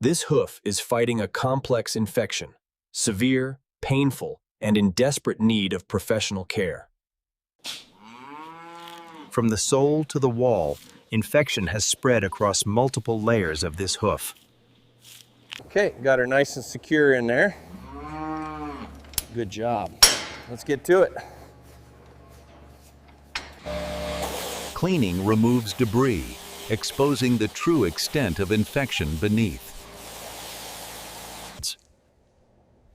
This hoof is fighting a complex infection, severe, painful, and in desperate need of professional care. From the sole to the wall, infection has spread across multiple layers of this hoof. Okay, got her nice and secure in there. Good job. Let's get to it. Cleaning removes debris, exposing the true extent of infection beneath.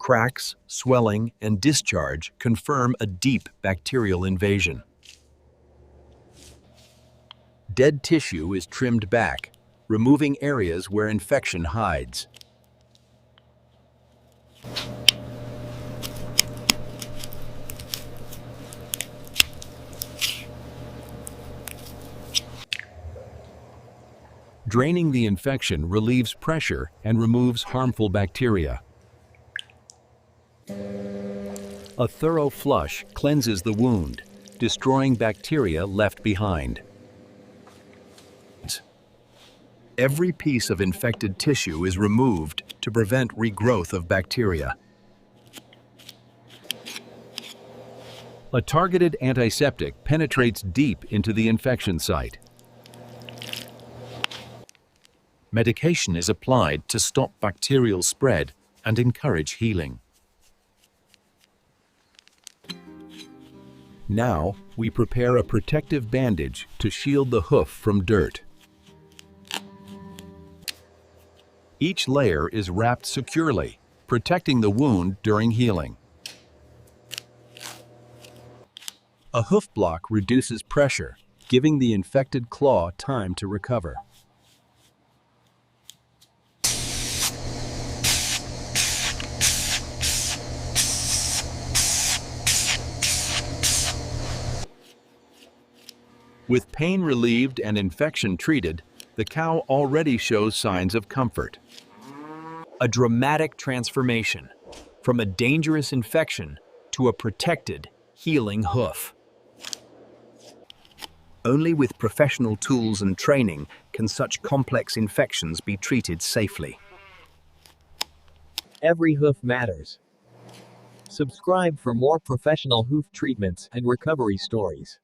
Cracks, swelling, and discharge confirm a deep bacterial invasion. Dead tissue is trimmed back, removing areas where infection hides. Draining the infection relieves pressure and removes harmful bacteria. A thorough flush cleanses the wound, destroying bacteria left behind. Every piece of infected tissue is removed to prevent regrowth of bacteria. A targeted antiseptic penetrates deep into the infection site. Medication is applied to stop bacterial spread and encourage healing. Now, we prepare a protective bandage to shield the hoof from dirt. Each layer is wrapped securely, protecting the wound during healing. A hoof block reduces pressure, giving the infected claw time to recover. With pain relieved and infection treated, the cow already shows signs of comfort. A dramatic transformation from a dangerous infection to a protected, healing hoof. Only with professional tools and training can such complex infections be treated safely. Every hoof matters. Subscribe for more professional hoof treatments and recovery stories.